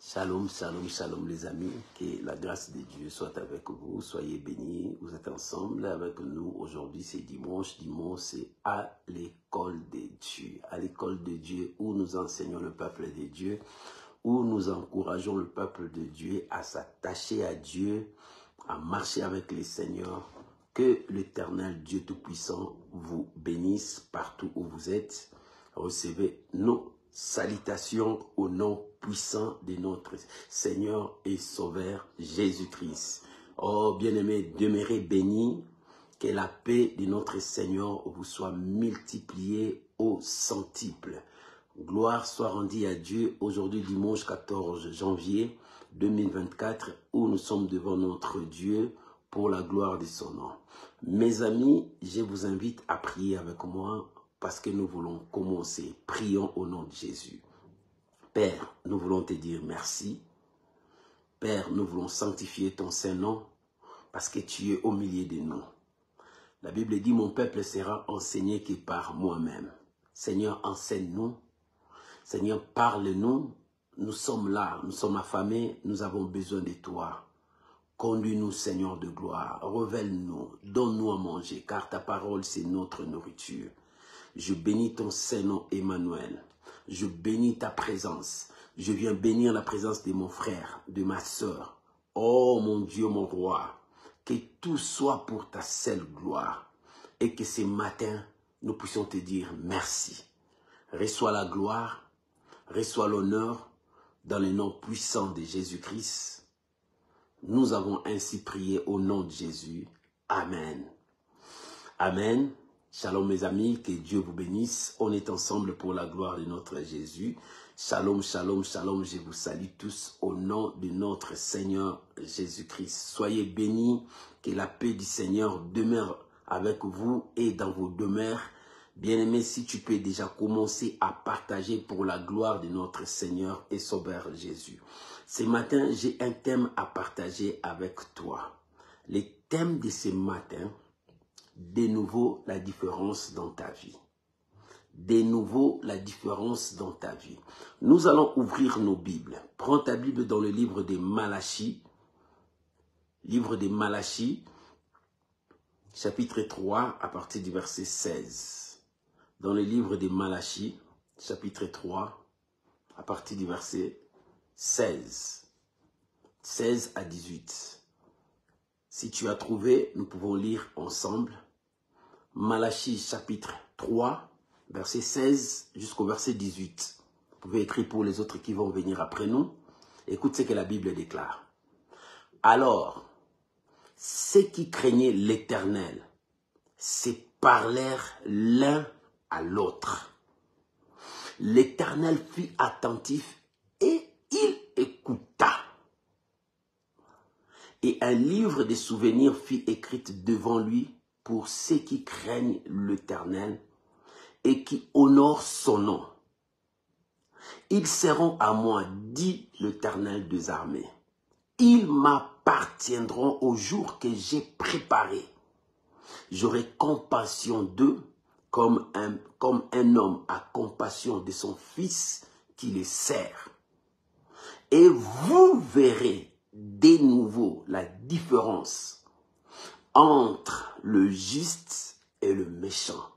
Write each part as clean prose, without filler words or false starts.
Shalom, shalom, shalom les amis, que la grâce de Dieu soit avec vous, soyez bénis, vous êtes ensemble avec nous, aujourd'hui c'est dimanche, c'est à l'école de Dieu, où nous enseignons le peuple de Dieu, où nous encourageons le peuple de Dieu à s'attacher à Dieu, à marcher avec les seigneurs. Que l'Éternel Dieu Tout-Puissant vous bénisse partout où vous êtes. Recevez nos salutations au nom puissant de notre Seigneur et Sauveur Jésus-Christ. Oh bien-aimés, demeurez bénis, que la paix de notre Seigneur vous soit multipliée au centuple. Gloire soit rendue à Dieu aujourd'hui dimanche 14 janvier 2024 où nous sommes devant notre Dieu pour la gloire de son nom. Mes amis, je vous invite à prier avec moi parce que nous voulons commencer. Prions au nom de Jésus. Père, nous voulons te dire merci. Père, nous voulons sanctifier ton Saint-Nom parce que tu es au milieu de nous. La Bible dit, mon peuple sera enseigné que par moi-même. Seigneur, enseigne-nous. Seigneur, parle-nous. Nous sommes là, nous sommes affamés, nous avons besoin de toi. Conduis-nous, Seigneur de gloire. Révèle-nous, donne-nous à manger, car ta parole, c'est notre nourriture. Je bénis ton Saint-Nom, Emmanuel. Je bénis ta présence. Je viens bénir la présence de mon frère, de ma sœur. Oh mon Dieu, mon roi, que tout soit pour ta seule gloire. Et que ce matin, nous puissions te dire merci. Reçois la gloire, reçois l'honneur dans le nom puissant de Jésus-Christ. Nous avons ainsi prié au nom de Jésus. Amen. Amen. Shalom mes amis, que Dieu vous bénisse. On est ensemble pour la gloire de notre Jésus. Shalom, shalom, shalom. Je vous salue tous au nom de notre Seigneur Jésus-Christ. Soyez bénis, que la paix du Seigneur demeure avec vous et dans vos demeures. Bien-aimé, si tu peux déjà commencer à partager pour la gloire de notre Seigneur et Sauveur Jésus. Ce matin, j'ai un thème à partager avec toi. Le thème de ce matin, de nouveau la différence dans ta vie. De nouveau la différence dans ta vie. Nous allons ouvrir nos Bibles. Prends ta Bible dans le livre de Malachie. Livre de Malachie, chapitre 3, à partir du verset 16. Dans le livre de Malachie, chapitre 3, à partir du verset 16. 16 à 18. Si tu as trouvé, nous pouvons lire ensemble. Malachie chapitre 3, verset 16 jusqu'au verset 18. Vous pouvez écrire pour les autres qui vont venir après nous. Écoute ce que la Bible déclare. Alors, ceux qui craignaient l'Éternel se parlèrent l'un à l'autre. L'Éternel fut attentif et il écouta. Et un livre de souvenirs fut écrit devant lui pour ceux qui craignent l'Éternel et qui honorent son nom. Ils seront à moi, dit l'Éternel des armées. Ils m'appartiendront au jour que j'ai préparé. J'aurai compassion d'eux comme un homme a compassion de son fils qui les sert. Et vous verrez de nouveau la différence entre le juste et le méchant,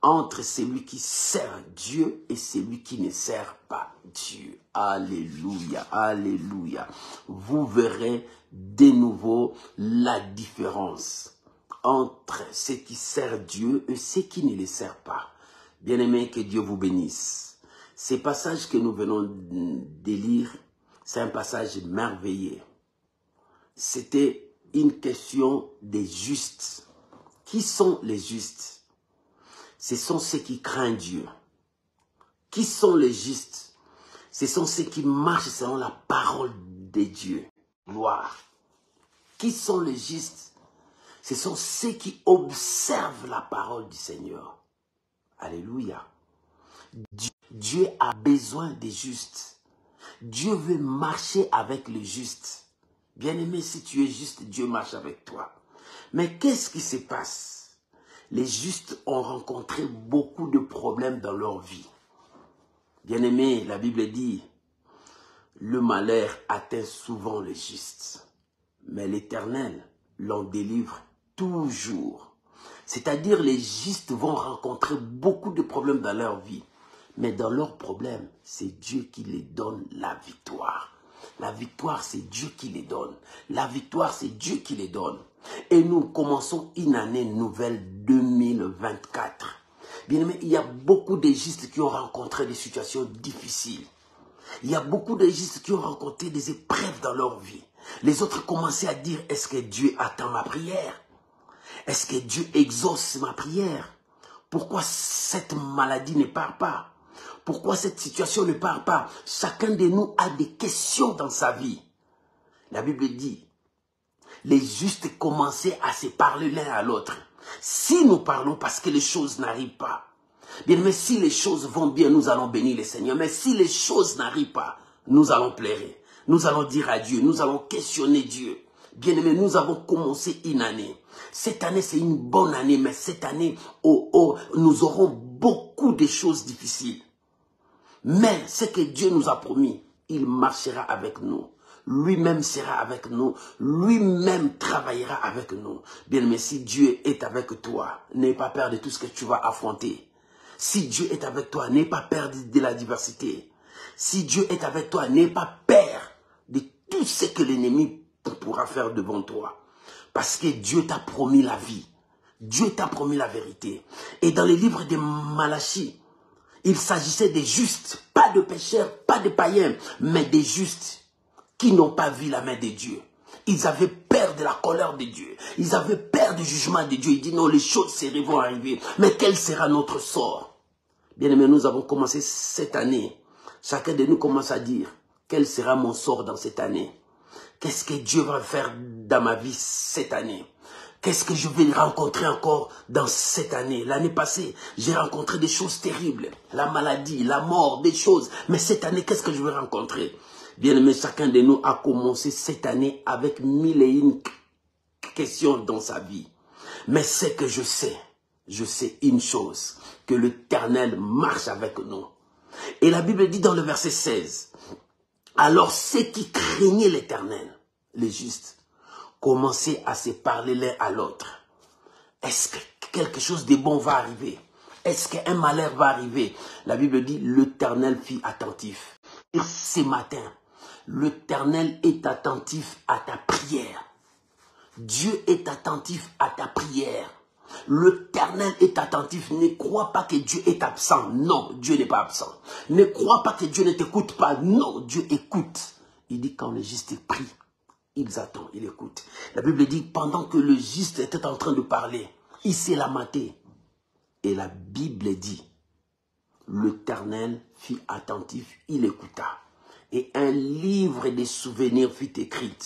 entre celui qui sert Dieu et celui qui ne sert pas Dieu. Alléluia, alléluia. Vous verrez de nouveau la différence entre ceux qui servent Dieu et ceux qui ne le servent pas. Bien-aimés, que Dieu vous bénisse. Ces passages que nous venons de lire, c'est un passage merveilleux. C'était une question des justes. Qui sont les justes? Ce sont ceux qui craignent Dieu. Qui sont les justes? Ce sont ceux qui marchent selon la parole de Dieu. Gloire. Qui sont les justes? Ce sont ceux qui observent la parole du Seigneur. Alléluia. Dieu a besoin des justes. Dieu veut marcher avec les justes. Bien-aimé, si tu es juste, Dieu marche avec toi. Mais qu'est-ce qui se passe? Les justes ont rencontré beaucoup de problèmes dans leur vie. Bien-aimé, la Bible dit, le malheur atteint souvent les justes, mais l'Éternel l'en délivre toujours. C'est-à-dire les justes vont rencontrer beaucoup de problèmes dans leur vie, mais dans leurs problèmes, c'est Dieu qui les donne la victoire. La victoire, c'est Dieu qui les donne. La victoire, c'est Dieu qui les donne. Et nous commençons une année nouvelle 2024. Bien aimé, il y a beaucoup de justes qui ont rencontré des situations difficiles. Il y a beaucoup de justes qui ont rencontré des épreuves dans leur vie. Les autres commençaient à dire, est-ce que Dieu attend ma prière? Est-ce que Dieu exauce ma prière? Pourquoi cette maladie ne part pas? Pourquoi cette situation ne part pas? Chacun de nous a des questions dans sa vie. La Bible dit, les justes commençaient à se parler l'un à l'autre. Si nous parlons parce que les choses n'arrivent pas, bien, mais si les choses vont bien, nous allons bénir le Seigneur. Mais si les choses n'arrivent pas, nous allons pleurer. Nous allons dire à Dieu, nous allons questionner Dieu. Bien aimé, nous avons commencé une année. Cette année, c'est une bonne année, mais cette année, nous aurons beaucoup de choses difficiles. Mais ce que Dieu nous a promis, il marchera avec nous. Lui-même sera avec nous. Lui-même travaillera avec nous. Bien aimé, si Dieu est avec toi, n'aie pas peur de tout ce que tu vas affronter. Si Dieu est avec toi, n'aie pas peur de la diversité. Si Dieu est avec toi, n'aie pas peur de tout ce que l'ennemi pourra faire devant toi. Parce que Dieu t'a promis la vie. Dieu t'a promis la vérité. Et dans les livres de Malachie, il s'agissait des justes, pas de pécheurs, pas de païens, mais des justes qui n'ont pas vu la main de Dieu. Ils avaient peur de la colère de Dieu. Ils avaient peur du jugement de Dieu. Ils disent non, les choses vont arriver. Mais quel sera notre sort? Bien aimé, nous avons commencé cette année. Chacun de nous commence à dire, quel sera mon sort dans cette année? Qu'est-ce que Dieu va faire dans ma vie cette année? Qu'est-ce que je vais rencontrer encore dans cette année? L'année passée, j'ai rencontré des choses terribles. La maladie, la mort, des choses. Mais cette année, qu'est-ce que je vais rencontrer? Bien aimé, chacun de nous a commencé cette année avec 1001 questions dans sa vie. Mais ce que je sais une chose, que l'Éternel marche avec nous. Et la Bible dit dans le verset 16, alors ceux qui craignaient l'Éternel, les justes, commençaient à se parler l'un à l'autre. Est-ce que quelque chose de bon va arriver? Est-ce qu'un malheur va arriver? La Bible dit, l'Éternel fut attentif. Et ce matin, l'Éternel est attentif à ta prière. Dieu est attentif à ta prière. L'Éternel est attentif. Ne crois pas que Dieu est absent. Non, Dieu n'est pas absent. Ne crois pas que Dieu ne t'écoute pas. Non, Dieu écoute. Il dit quand le juste prie, ils attendent, il écoute. La Bible dit pendant que le juste était en train de parler, il s'est lamenté. Et la Bible dit, l'Éternel fut attentif, il écouta. Et un livre des souvenirs fut écrit.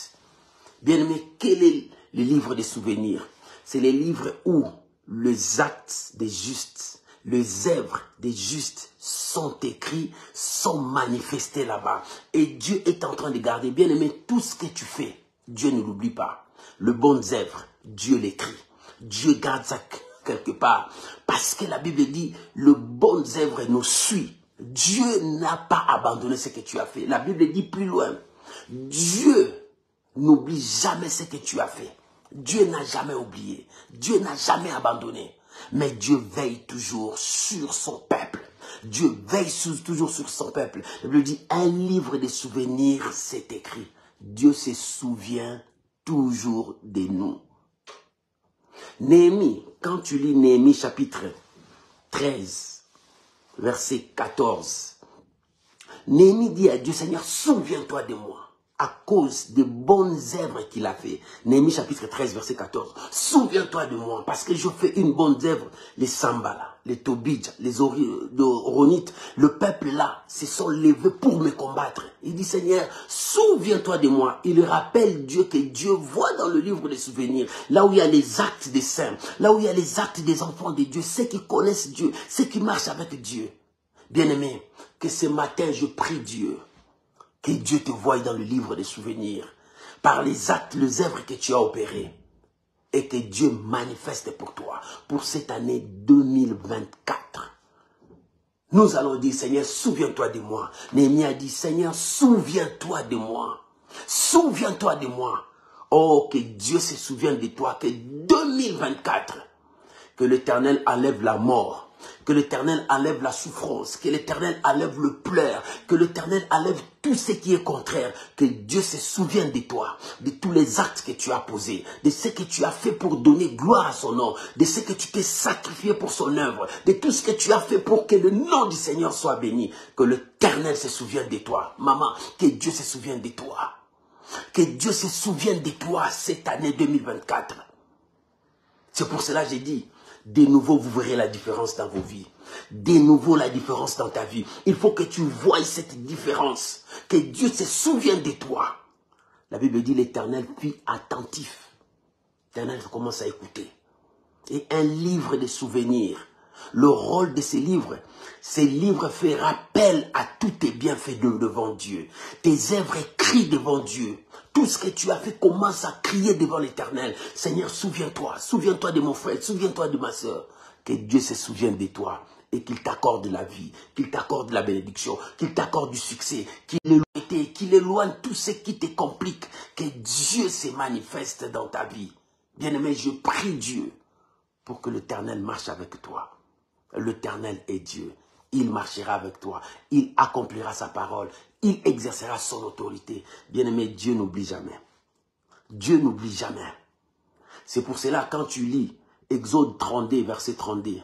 Bien aimé, quel est le livre des souvenirs? C'est les livres où les actes des justes, les œuvres des justes sont écrits, sont manifestés là-bas. Et Dieu est en train de garder. Bien aimé, tout ce que tu fais, Dieu ne l'oublie pas. Le bonnes œuvres, Dieu l'écrit. Dieu garde ça quelque part. Parce que la Bible dit, le bonnes œuvres nous suit. Dieu n'a pas abandonné ce que tu as fait. La Bible dit plus loin, Dieu n'oublie jamais ce que tu as fait. Dieu n'a jamais oublié. Dieu n'a jamais abandonné. Mais Dieu veille toujours sur son peuple. Dieu veille toujours sur son peuple. La Bible dit, un livre de souvenirs s'est écrit. Dieu se souvient toujours de nous. Néhémie, quand tu lis Néhémie chapitre 13, verset 14, Néhémie dit à Dieu, Seigneur, souviens-toi de moi. À cause des bonnes œuvres qu'il a fait. Néhémie chapitre 13, verset 14. Souviens-toi de moi, parce que je fais une bonne œuvre. Les Sambala, les Tobidja, les Oronites, le peuple là, se sont levés pour me combattre. Il dit, Seigneur, souviens-toi de moi. Il rappelle Dieu que Dieu voit dans le livre des souvenirs, là où il y a les actes des saints, là où il y a les actes des enfants de Dieu, ceux qui connaissent Dieu, ceux qui marchent avec Dieu. Bien-aimé, que ce matin, je prie Dieu. Que Dieu te voie dans le livre des souvenirs, par les actes, les œuvres que tu as opérées, et que Dieu manifeste pour toi, pour cette année 2024. Nous allons dire, Seigneur, souviens-toi de moi. Néhémie a dit, Seigneur, souviens-toi de moi. Souviens-toi de moi. Oh, que Dieu se souvienne de toi, que 2024, que l'Éternel enlève la mort, que l'Éternel enlève la souffrance, que l'Éternel enlève le pleur, que l'Éternel enlève tout ce qui est contraire, que Dieu se souvienne de toi, de tous les actes que tu as posés, de ce que tu as fait pour donner gloire à son nom, de ce que tu t'es sacrifié pour son œuvre, de tout ce que tu as fait pour que le nom du Seigneur soit béni, que l'Éternel se souvienne de toi. Maman, que Dieu se souvienne de toi. Que Dieu se souvienne de toi cette année 2024. C'est pour cela que j'ai dit, de nouveau vous verrez la différence dans vos vies. De nouveau la différence dans ta vie. Il faut que tu voies cette différence. Que Dieu se souvienne de toi. La Bible dit l'Éternel fut attentif. L'Éternel commence à écouter. Et un livre de souvenirs. Le rôle de ces livres fait rappel à tous tes bienfaits devant Dieu. Tes œuvres écrites devant Dieu. Tout ce que tu as fait commence à crier devant l'Éternel. Seigneur, souviens-toi. Souviens-toi de mon frère. Souviens-toi de ma soeur. Que Dieu se souvienne de toi. Et qu'il t'accorde la vie. Qu'il t'accorde la bénédiction. Qu'il t'accorde du succès. Qu'il éloigne tout ce qui te complique. Que Dieu se manifeste dans ta vie. Bien-aimé, je prie Dieu pour que l'Éternel marche avec toi. L'Éternel est Dieu. Il marchera avec toi. Il accomplira sa parole. Il exercera son autorité. Bien-aimé, Dieu n'oublie jamais. Dieu n'oublie jamais. C'est pour cela, quand tu lis Exode 32, verset 32,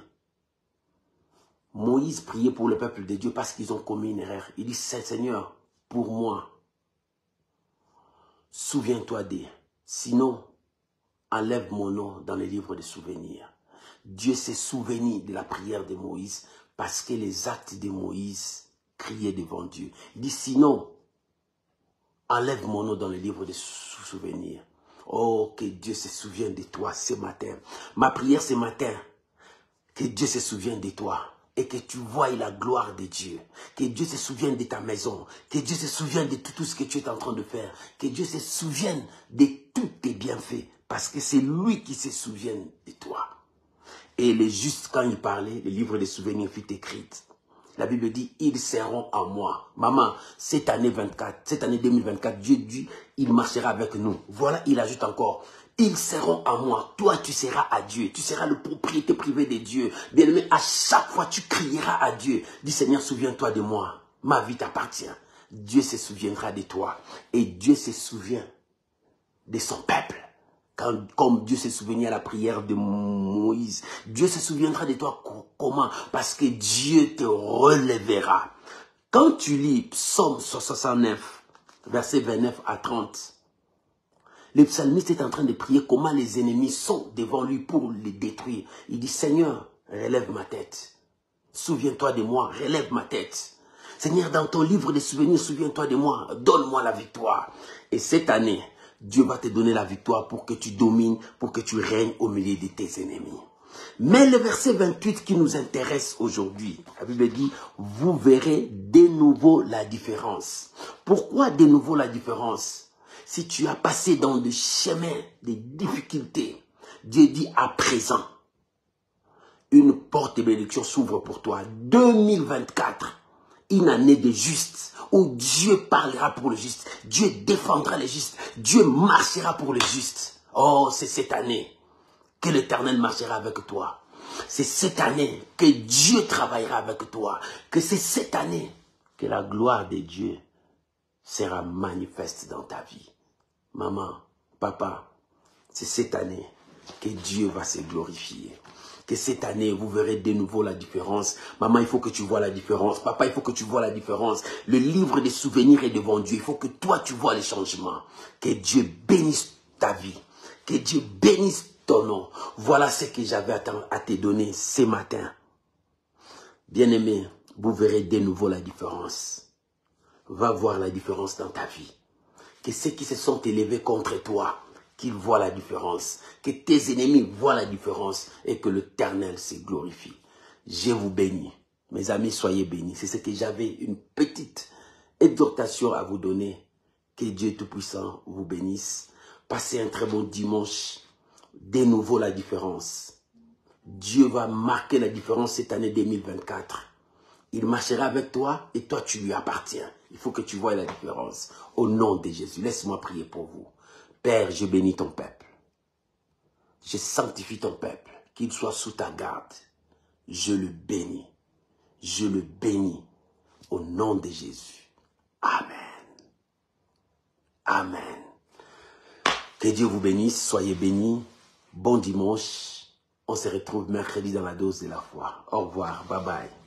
Moïse priait pour le peuple de Dieu parce qu'ils ont commis une erreur. Il dit, Seigneur, pour moi, souviens-toi d'eux. Sinon, enlève mon nom dans les livres de souvenirs. Dieu s'est souvenu de la prière de Moïse parce que les actes de Moïse criaient devant Dieu. Il dit, sinon, enlève mon nom dans le livre de souvenirs. Oh, que Dieu se souvienne de toi ce matin. Ma prière ce matin, que Dieu se souvienne de toi et que tu voies la gloire de Dieu. Que Dieu se souvienne de ta maison. Que Dieu se souvienne de tout ce que tu es en train de faire. Que Dieu se souvienne de tous tes bienfaits parce que c'est lui qui se souvient de toi. Et les justes, quand il parlait, le livre des souvenirs fut écrit. La Bible dit, ils seront en moi. Maman, cette année 2024, Dieu dit, il marchera avec nous. Voilà, il ajoute encore, ils seront en moi. Toi, tu seras à Dieu. Tu seras le propriété privé de Dieu. Bien-aimé, à chaque fois, tu crieras à Dieu. Dis, Seigneur, souviens-toi de moi. Ma vie t'appartient. Dieu se souviendra de toi. Et Dieu se souvient de son peuple. Comme Dieu s'est souvenu à la prière de Moïse, Dieu se souviendra de toi comment? Parce que Dieu te relèvera. Quand tu lis Psaume 69, versets 29 à 30, le psalmiste est en train de prier comment les ennemis sont devant lui pour les détruire. Il dit, Seigneur, relève ma tête. Souviens-toi de moi, relève ma tête. Seigneur, dans ton livre de souvenirs, souviens-toi de moi, donne-moi la victoire. Et cette année, Dieu va te donner la victoire pour que tu domines, pour que tu règnes au milieu de tes ennemis. Mais le verset 28 qui nous intéresse aujourd'hui, la Bible dit, vous verrez de nouveau la différence. Pourquoi de nouveau la différence? Si tu as passé dans des chemins, des difficultés, Dieu dit à présent, une porte de bénédiction s'ouvre pour toi. 2024, une année de juste, où Dieu parlera pour le juste, Dieu défendra les justes, Dieu marchera pour les justes. Oh, c'est cette année que l'Éternel marchera avec toi. C'est cette année que Dieu travaillera avec toi. Que c'est cette année que la gloire de Dieu sera manifeste dans ta vie. Maman, papa, c'est cette année que Dieu va se glorifier. Que cette année, vous verrez de nouveau la différence. Maman, il faut que tu vois la différence. Papa, il faut que tu vois la différence. Le livre des souvenirs est devant Dieu. Il faut que toi, tu vois les changements. Que Dieu bénisse ta vie. Que Dieu bénisse ton nom. Voilà ce que j'avais à te donner ce matin. Bien-aimé, vous verrez de nouveau la différence. Va voir la différence dans ta vie. Que ceux qui se sont élevés contre toi, qu'ils voient la différence, que tes ennemis voient la différence et que l'Éternel se glorifie. Je vous bénis. Mes amis, soyez bénis. C'est ce que j'avais, une petite exhortation à vous donner. Que Dieu Tout-Puissant vous bénisse. Passez un très bon dimanche. De nouveau la différence. Dieu va marquer la différence cette année 2024. Il marchera avec toi et toi, tu lui appartiens. Il faut que tu vois la différence. Au nom de Jésus, laisse-moi prier pour vous. Père, je bénis ton peuple. Je sanctifie ton peuple. Qu'il soit sous ta garde. Je le bénis. Je le bénis. Au nom de Jésus. Amen. Amen. Que Dieu vous bénisse. Soyez bénis. Bon dimanche. On se retrouve mercredi dans la dose de la foi. Au revoir. Bye bye.